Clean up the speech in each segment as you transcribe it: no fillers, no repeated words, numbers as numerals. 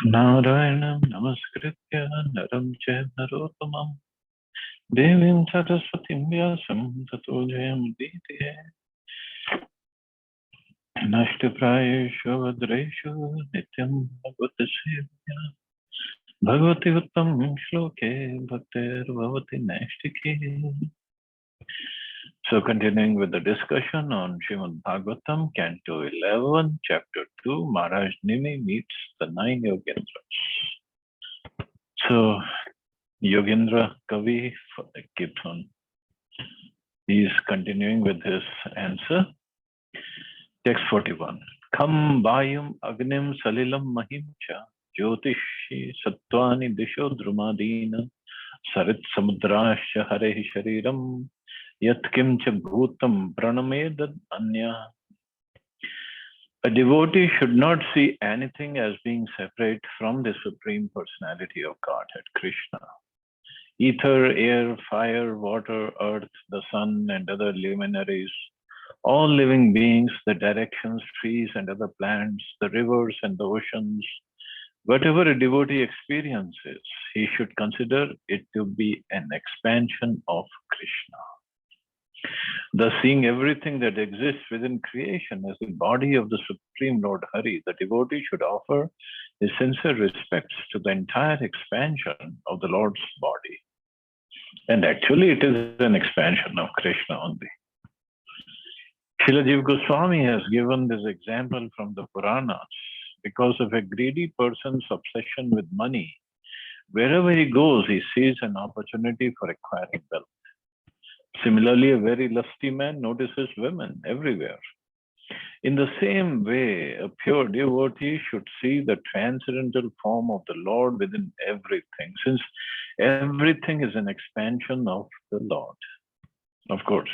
Narayanam namaskritya naram chaiva narottamam devim saraswatim vyasam tato jayamudite nashtaprayeshu vadreshu nityam bhagavata sevaya bhagavati uttam shloke bhaktir bhavati naistike. So continuing with the discussion on Srimad Bhagavatam, Canto 11, Chapter 2, Maharaj Nimi meets the 9 Yogendras. So Yogendra Kavi keeps on. He is continuing with his answer. Text 41. Kham Vayum Agnim Salilam Mahimcha Jyotishi Sattvani Disho Drumadina Sarit Samudrasya Harehi Shariram Yatkim Cha Bhutam Pranamedad Anya. A devotee should not see anything as being separate from the Supreme Personality of Godhead, Krishna. Ether, air, fire, water, earth, the sun, and other luminaries, all living beings, the directions, trees, and other plants, the rivers and the oceans, whatever a devotee experiences, he should consider it to be an expansion of Krishna. Thus, seeing everything that exists within creation as the body of the Supreme Lord Hari, the devotee should offer his sincere respects to the entire expansion of the Lord's body. And actually, it is an expansion of Krishna only. Srila Jiva Goswami has given this example from the Puranas. Because of a greedy person's obsession with money, wherever he goes, he sees an opportunity for acquiring wealth. Similarly, a very lusty man notices women everywhere. In the same way, a pure devotee should see the transcendental form of the Lord within everything, since everything is an expansion of the Lord. Of course,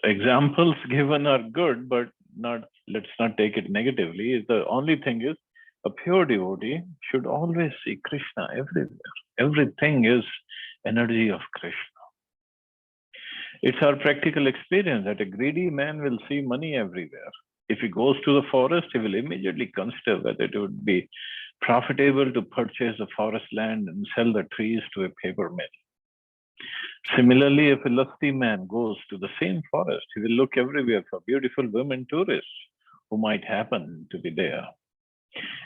examples given are good, but let's not take it negatively. The only thing is, a pure devotee should always see Krishna everywhere. Everything is energy of Krishna. It's our practical experience that a greedy man will see money everywhere. If he goes to the forest, he will immediately consider whether it would be profitable to purchase the forest land and sell the trees to a paper mill. Similarly, if a lusty man goes to the same forest, he will look everywhere for beautiful women tourists who might happen to be there.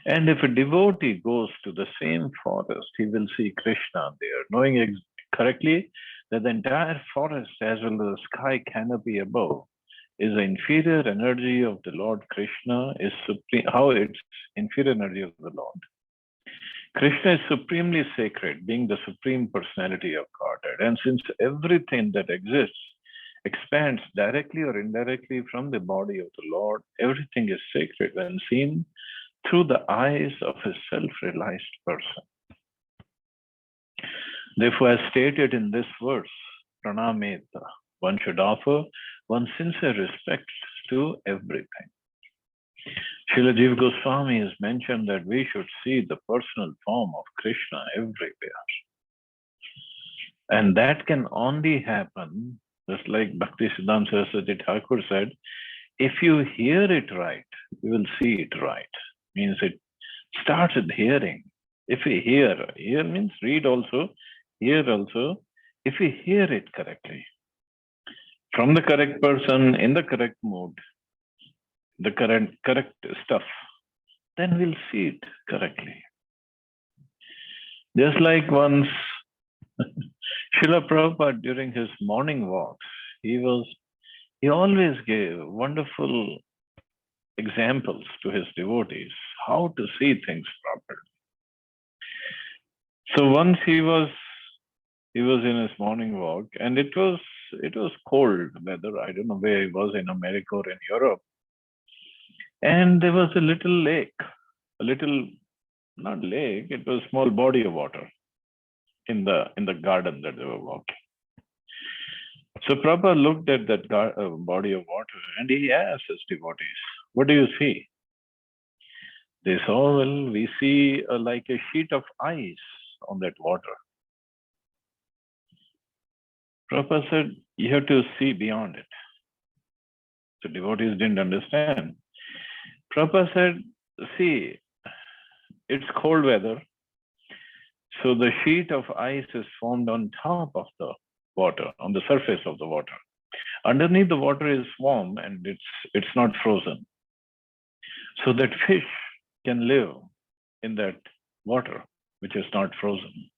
And if a devotee goes to the same forest, he will see Krishna there, knowing correctly that the entire forest as well as the sky canopy above is the inferior energy of the Lord Krishna, is supreme, how it's inferior energy of the Lord. Krishna is supremely sacred, being the Supreme Personality of Godhead. And since everything that exists expands directly or indirectly from the body of the Lord, everything is sacred when seen through the eyes of a self-realized person. Therefore, as stated in this verse, Pranameta, one should offer one's sincere respects to everything. Srila Jiva Goswami has mentioned that we should see the personal form of Krishna everywhere. And that can only happen, just like Bhaktisiddhanta Saraswati Thakur said, if you hear it right, you will see it right. Means it starts with hearing. If we hear means read also, hear also, if we hear it correctly, from the correct person, in the correct mood, the correct stuff, then we'll see it correctly. Just like once Srila Prabhupada during his morning walks, he always gave wonderful examples to his devotees how to see things properly. So once he was in his morning walk, and it was cold weather. I don't know where he was, in America or in Europe. And there was a little lake, not lake, it was a small body of water in the garden that they were walking. So Prabhupada looked at that body of water and he asked his devotees, what do you see? They said, oh, well, we see like a sheet of ice on that water. Prabhupada said, you have to see beyond it. So devotees didn't understand. Prabhupada said, see, it's cold weather. So the sheet of ice is formed on top of the water, on the surface of the water. Underneath the water is warm and it's not frozen. So that fish can live in that water, which is not frozen.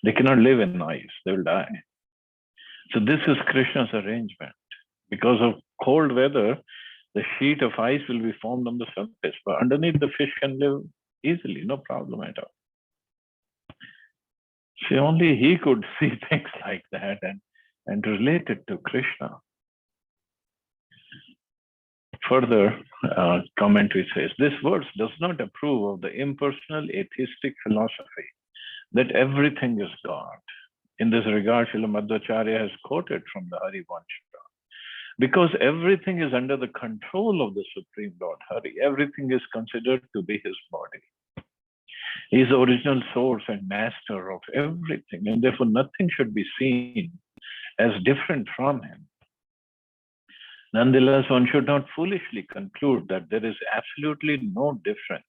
They cannot live in ice, they will die. So this is Krishna's arrangement. Because of cold weather, the sheet of ice will be formed on the surface, but underneath the fish can live easily, no problem at all. See, only he could see things like that and relate it to Krishna. Further, commentary says, this verse does not approve of the impersonal atheistic philosophy that everything is God. In this regard, Srila Madhvacharya has quoted from the Harivancha. Because everything is under the control of the Supreme Lord Hari, everything is considered to be his body. He is the original source and master of everything, and therefore nothing should be seen as different from him. Nonetheless, one should not foolishly conclude that there is absolutely no difference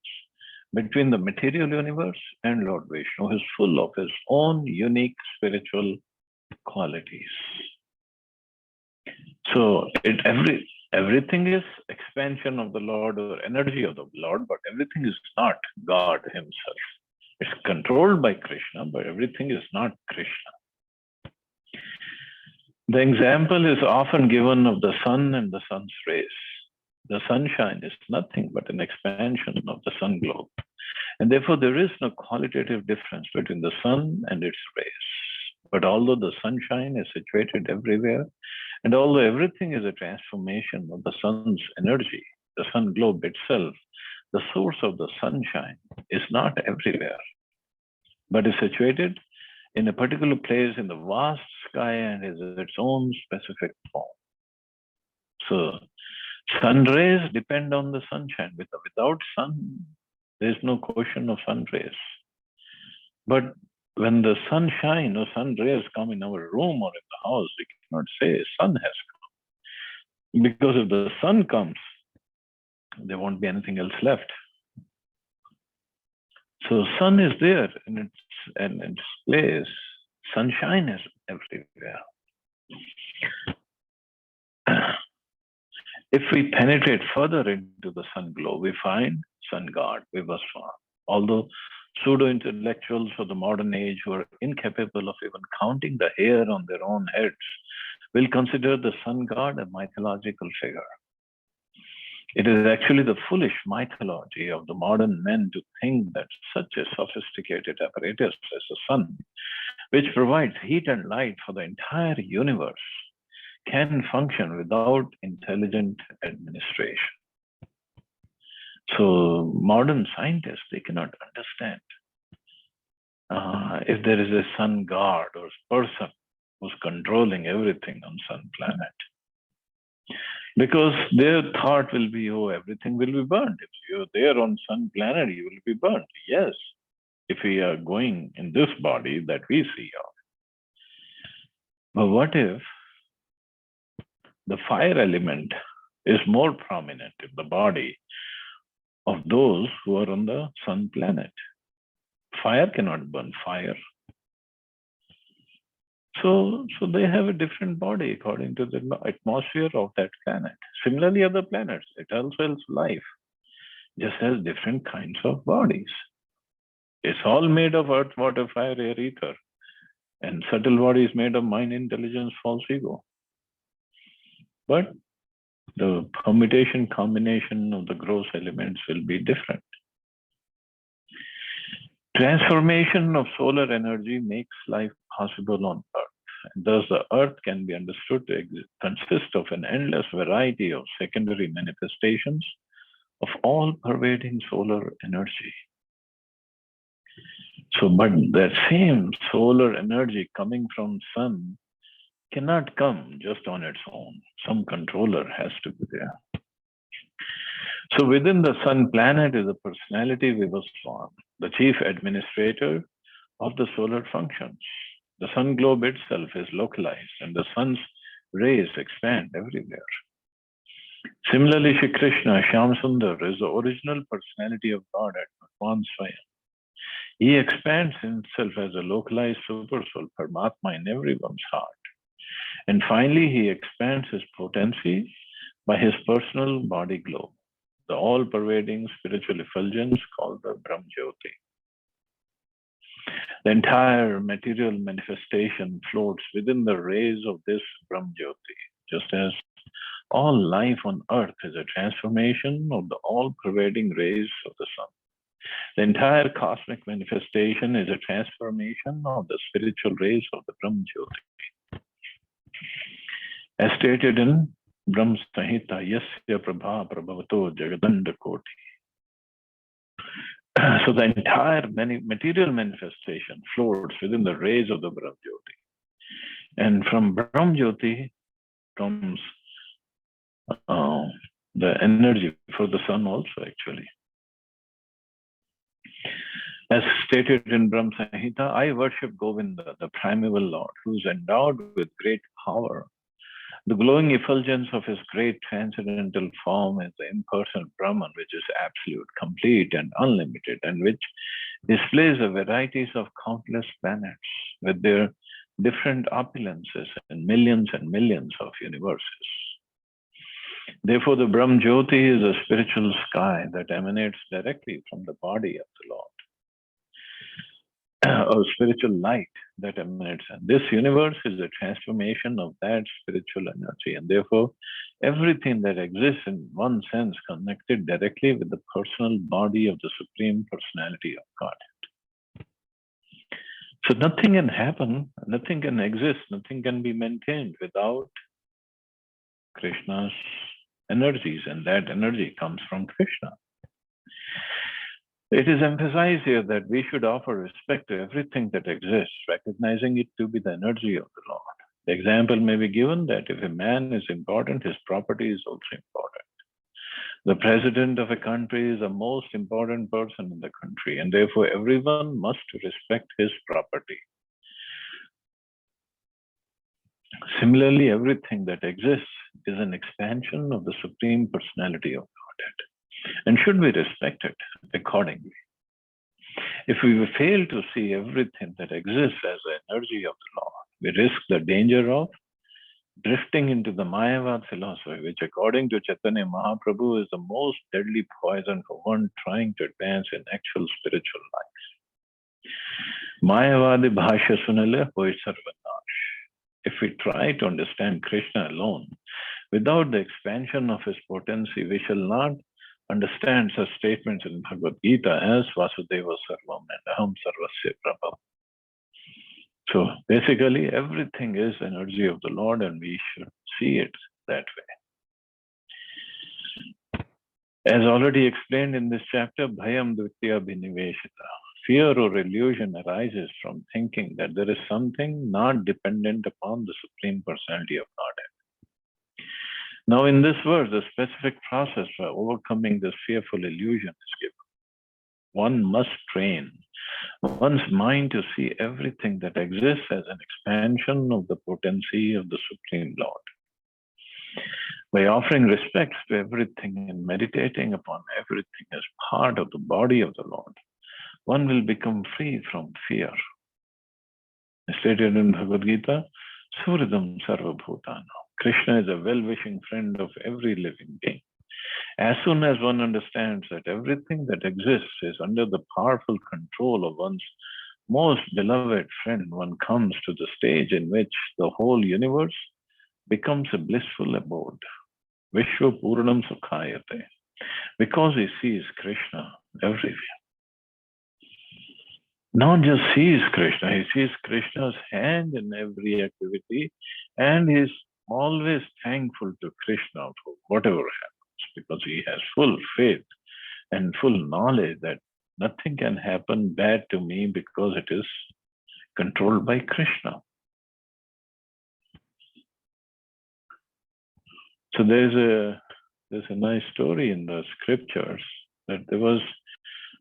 between the material universe and Lord Vishnu, who is full of his own unique spiritual qualities. So everything is expansion of the Lord or energy of the Lord, but everything is not God himself. It's controlled by Krishna, but everything is not Krishna. The example is often given of the sun and the sun's rays. The sunshine is nothing but an expansion of the sun globe. And therefore, there is no qualitative difference between the sun and its rays. But although the sunshine is situated everywhere, and although everything is a transformation of the sun's energy, the sun globe itself, the source of the sunshine, is not everywhere, but is situated in a particular place in the vast sky and is its own specific form. So, sun rays depend on the sunshine. Without sun, there is no question of sun rays. But when the sunshine or sun rays come in our room or in the house, we cannot say sun has come. Because if the sun comes, there won't be anything else left. So sun is there in its place. Sunshine is everywhere. If we penetrate further into the sun glow, we find sun god, Vivasva. Although pseudo-intellectuals of the modern age who are incapable of even counting the hair on their own heads will consider the sun god a mythological figure. It is actually the foolish mythology of the modern men to think that such a sophisticated apparatus as the sun, which provides heat and light for the entire universe, can function without intelligent administration. So modern scientists, they cannot understand if there is a sun god or person who's controlling everything on sun planet. Because their thought will be, oh, everything will be burnt. If you're there on sun planet, you will be burnt. Yes, if we are going in this body that we see of. But what if the fire element is more prominent in the body of those who are on the sun planet? Fire cannot burn fire. So they have a different body according to the atmosphere of that planet. Similarly, other planets, it also has life, just has different kinds of bodies. It's all made of earth, water, fire, air, ether. And subtle body is made of mind, intelligence, false ego. But the permutation, combination of the gross elements will be different. Transformation of solar energy makes life possible on Earth. And thus, the Earth can be understood to consist of an endless variety of secondary manifestations of all-pervading solar energy. So, but that same solar energy coming from sun cannot come just on its own. Some controller has to be there. So within the sun planet is a personality Vivaswan, the chief administrator of the solar functions. The sun globe itself is localized and the sun's rays expand everywhere. Similarly, Shri Krishna, Shyam Sundar, is the original personality of God at Bhagwan Swayam. He expands himself as a localized super soul, Paramatma, in everyone's heart. And finally, he expands his potency by his personal body glow, the all-pervading spiritual effulgence called the Brahm Jyoti. The entire material manifestation floats within the rays of this Brahm Jyoti, just as all life on earth is a transformation of the all-pervading rays of the sun. The entire cosmic manifestation is a transformation of the spiritual rays of the Brahm Jyoti. As stated in Brahm Samhita, Yasya Prabha Prabhavato Jagadanda Koti. So the entire material manifestation floats within the rays of the Brahm Jyoti. And from Brahm Jyoti comes the energy for the sun also, actually. As stated in Brahm Samhita, I worship Govinda, the primeval Lord, who is endowed with great power. The glowing effulgence of his great transcendental form is the impersonal Brahman, which is absolute, complete, and unlimited, and which displays the varieties of countless planets with their different opulences and millions of universes. Therefore, the Brahm Jyoti is a spiritual sky that emanates directly from the body of the Lord. A spiritual light that emanates. And this universe is a transformation of that spiritual energy. And therefore, everything that exists in one sense connected directly with the personal body of the Supreme Personality of God. So nothing can happen, nothing can exist, nothing can be maintained without Krishna's energies. And that energy comes from Krishna. It is emphasized here that we should offer respect to everything that exists, recognizing it to be the energy of the Lord. The example may be given that if a man is important, his property is also important. The president of a country is the most important person in the country, and therefore everyone must respect his property. Similarly, everything that exists is an expansion of the Supreme Personality of Godhead and should be respected accordingly. If we fail to see everything that exists as the energy of the Lord, we risk the danger of drifting into the Mayavad philosophy, which according to Chaitanya Mahaprabhu is the most deadly poison for one trying to advance in actual spiritual life. Mayavadi bhashya sunale hoy sarvanash. If we try to understand Krishna alone, without the expansion of his potency, we shall not understand such statements in Bhagavad Gita as Vasudeva Sarvam and Aham Sarvasya Prabha. So basically, everything is energy of the Lord, and we should see it that way. As already explained in this chapter, Bhayam Dvitya Bhiniveshita. Fear or illusion arises from thinking that there is something not dependent upon the Supreme Personality of Godhead. Now, in this verse, the specific process for overcoming this fearful illusion is given. One must train one's mind to see everything that exists as an expansion of the potency of the Supreme Lord. By offering respect to everything and meditating upon everything as part of the body of the Lord, one will become free from fear. As stated in Bhagavad Gita, Suridam Sarvabhutana. Krishna is a well-wishing friend of every living being. As soon as one understands that everything that exists is under the powerful control of one's most beloved friend, one comes to the stage in which the whole universe becomes a blissful abode. Vishwa Purnam Sukhayate. Because he sees Krishna everywhere. Not just sees Krishna, he sees Krishna's hand in every activity, and he's always thankful to Krishna for whatever happens, because he has full faith and full knowledge that nothing can happen bad to me because it is controlled by Krishna. So there's a nice story in the scriptures that there was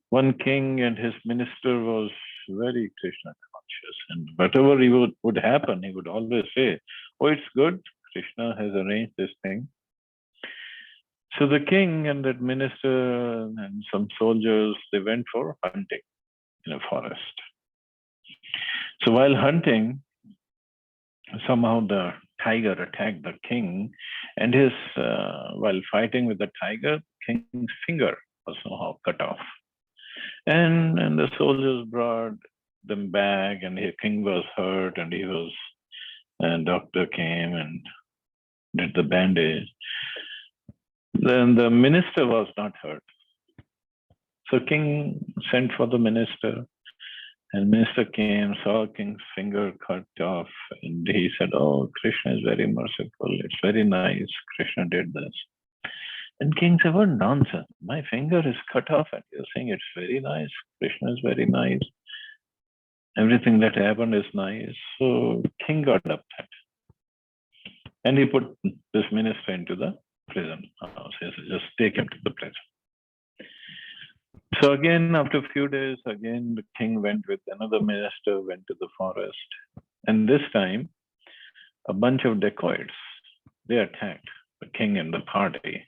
one king and his minister was very Krishna conscious, and whatever would happen, he would always say, "Oh, it's good. Krishna has arranged this thing." So the king and that minister and some soldiers, they went for hunting in a forest. So while hunting, somehow the tiger attacked the king, and while fighting with the tiger, king's finger was somehow cut off. And the soldiers brought them back, and the king was hurt, and doctor came and did the bandage. Then the minister was not hurt. So king sent for the minister, and minister came, saw king's finger cut off, and he said, "Oh, Krishna is very merciful. It's very nice. Krishna did this." And king said, "What nonsense! My finger is cut off, and you're saying it's very nice. Krishna is very nice. Everything that happened is nice." So king got upset, and he put this minister into the prison. So just take him to the prison. So again, after a few days, again the king went with another minister, went to the forest, and this time a bunch of dacoits, they attacked the king and the party.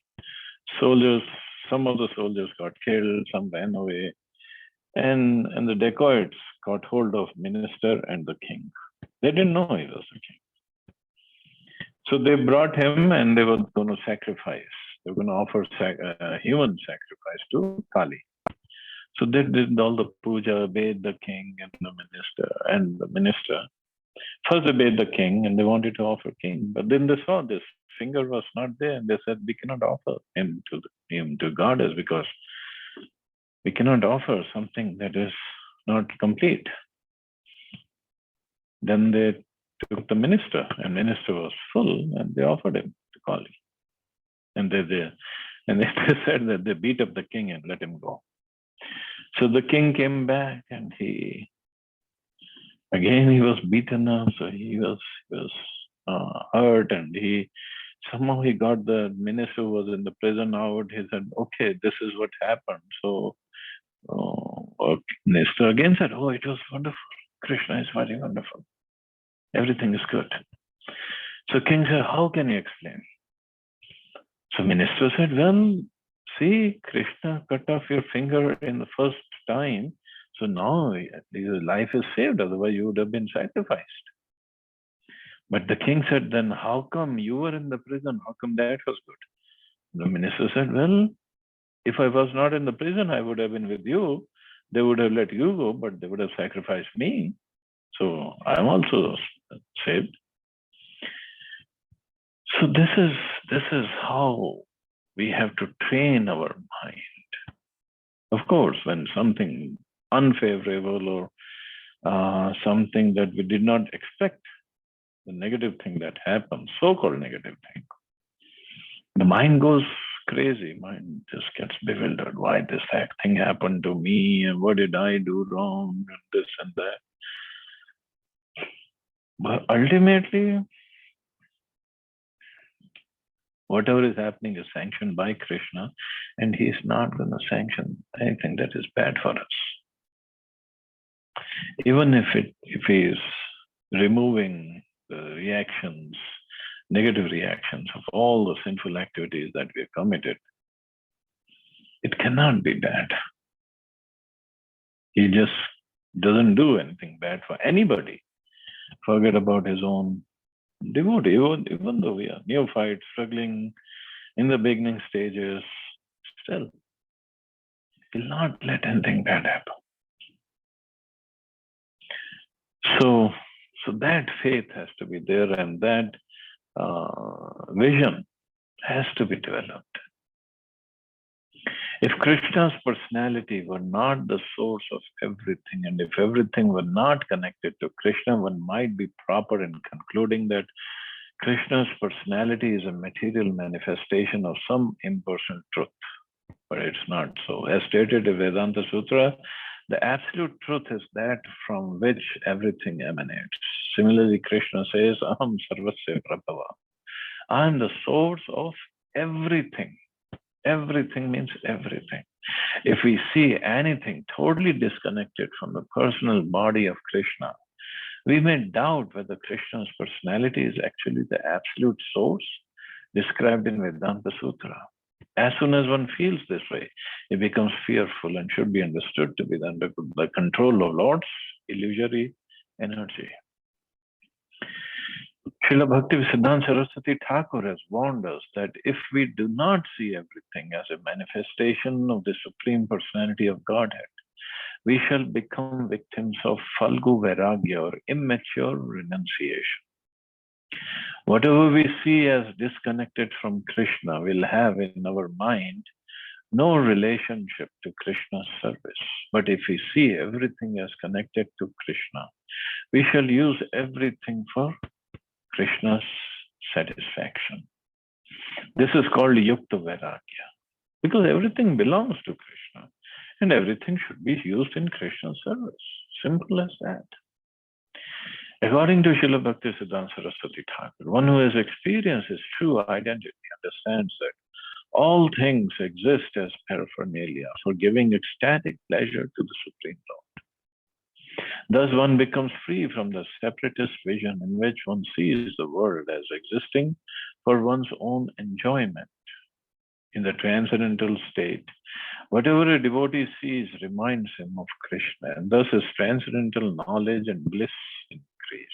Soldiers, some of the soldiers got killed, some ran away, and the dacoits got hold of minister and the king. They didn't know he was the king. So they brought him, and they were going to sacrifice. They were going to offer human sacrifice to Kali. So they did all the puja, bathed the king and the minister. First they bathed the king, and they wanted to offer king, but then they saw this finger was not there, and they said, "We cannot offer him to goddess, because we cannot offer something that is not complete." Then they took the minister, and minister was full, and they offered him to Kali. And they said that they beat up the king and let him go. So the king came back, and he was beaten up, so he was hurt, and somehow he got the minister who was in the prison out. He said, "Okay, this is what happened." So minister again said, "Oh, it was wonderful. Krishna is very wonderful. Everything is good." So king said, "How can you explain?" So minister said, "Well, see, Krishna cut off your finger in the first time. So now your life is saved. Otherwise, you would have been sacrificed." But the king said, "Then how come you were in the prison? How come that was good?" The minister said, "Well, if I was not in the prison, I would have been with you. They would have let you go, but they would have sacrificed me. So I am also saved." So this is how we have to train our mind. Of course, when something unfavorable or something that we did not expect, the negative thing that happens, so-called negative thing, the mind goes crazy. Mind just gets bewildered. Why this thing happened to me, and what did I do wrong, and this and that. But ultimately, whatever is happening is sanctioned by Krishna, and he's not going to sanction anything that is bad for us. Even if he is removing the reactions, negative reactions of all the sinful activities that we have committed, it cannot be bad. He just doesn't do anything bad for anybody. Forget about his own devotee. Even though we are neophytes, struggling in the beginning stages, still, he will not let anything bad happen. So that faith has to be there, and that vision has to be developed. If Krishna's personality were not the source of everything, and if everything were not connected to Krishna, one might be proper in concluding that Krishna's personality is a material manifestation of some impersonal truth. But it's not so. As stated in Vedanta Sutra, the absolute truth is that from which everything emanates. Similarly, Krishna says, "Aham sarvasya prabhava." I am the source of everything. Everything means everything. If we see anything totally disconnected from the personal body of Krishna, we may doubt whether Krishna's personality is actually the absolute source described in Vedanta Sutra. As soon as one feels this way, it becomes fearful and should be understood to be under the control of Lord's illusory energy. Srila Bhaktivedanta Saraswati Thakur has warned us that if we do not see everything as a manifestation of the Supreme Personality of Godhead, we shall become victims of Falgu Vairagya or immature renunciation. Whatever we see as disconnected from Krishna will have in our mind no relationship to Krishna's service. But if we see everything as connected to Krishna, we shall use everything for Krishna's satisfaction. This is called Yukta Vairagya, because everything belongs to Krishna and everything should be used in Krishna's service. Simple as that. According to Srila Bhaktisiddhanta Saraswati Thakur, one who has experienced his true identity understands that all things exist as paraphernalia for giving ecstatic pleasure to the Supreme Lord. Thus one becomes free from the separatist vision in which one sees the world as existing for one's own enjoyment. In the transcendental state, whatever a devotee sees reminds him of Krishna, and thus his transcendental knowledge and bliss increase.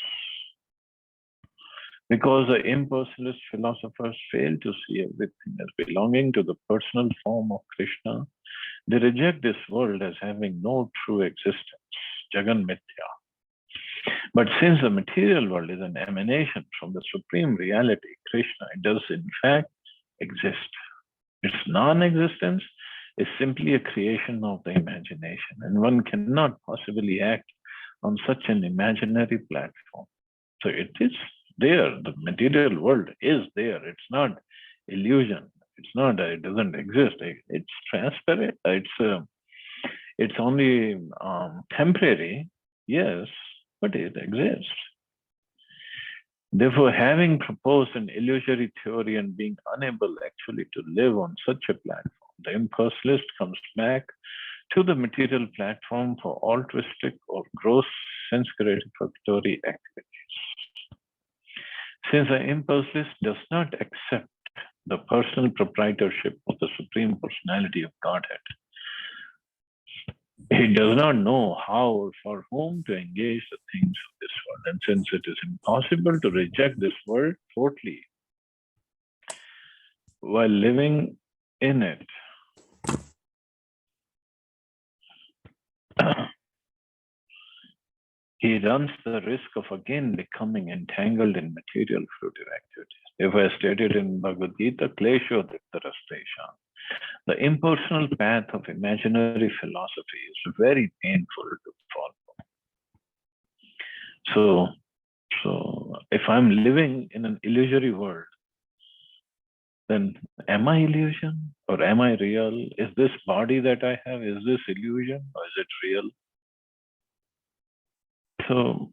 Because the impersonalist philosophers fail to see everything as belonging to the personal form of Krishna, they reject this world as having no true existence, Jagan Mithya. But since the material world is an emanation from the supreme reality, Krishna, it does in fact exist. Its non-existence is simply a creation of the imagination, and one cannot possibly act on such an imaginary platform. So it is there. The material world is there. It's not illusion. It's not that it doesn't exist. It's transparent. It's only temporary, yes, but it exists. Therefore, having proposed an illusory theory and being unable actually to live on such a platform, the impersonalist comes back to the material platform for altruistic or gross sense gratificatory activities. Since the impersonalist does not accept the personal proprietorship of the Supreme Personality of Godhead, he does not know how or for whom to engage the things of this world. And since it is impossible to reject this world totally while living in it, he runs the risk of again becoming entangled in material fruitive activities. Therefore, as stated in Bhagavad Gita, Klesho Diktarastesha, the impersonal path of imaginary philosophy is very painful to follow. So if I'm living in an illusory world, then am I illusion or am I real? Is this body that I have, is this illusion or is it real? So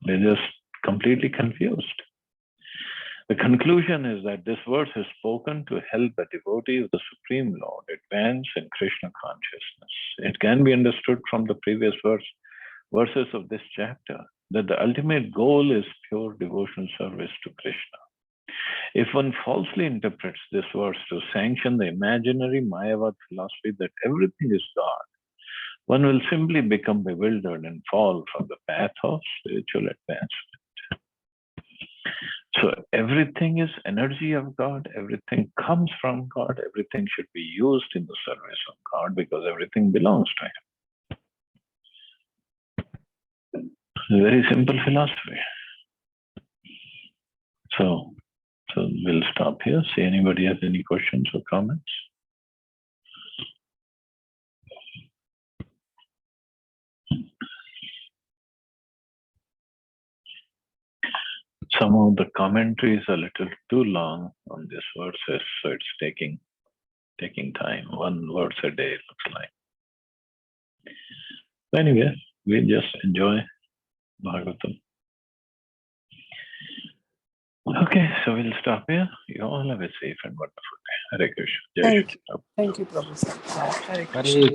they're just completely confused. The conclusion is that this verse is spoken to help the devotee of the Supreme Lord advance in Krishna consciousness. It can be understood from the previous verses of this chapter that the ultimate goal is pure devotional service to Krishna. If one falsely interprets this verse to sanction the imaginary Mayavad philosophy that everything is God, one will simply become bewildered and fall from the path of spiritual advancement. So everything is energy of God, everything comes from God, everything should be used in the service of God because everything belongs to Him. It's a very simple philosophy. So we'll stop here. See anybody has any questions or comments? Some of the commentary is a little too long on these verses, so it's taking time. One verse a day, it looks like. Anyway, we just enjoy Bhagavatam. Okay, so we'll stop here. You all have a safe and wonderful day. Hare Krishna. Thank you, Prabhu. Hare Krishna.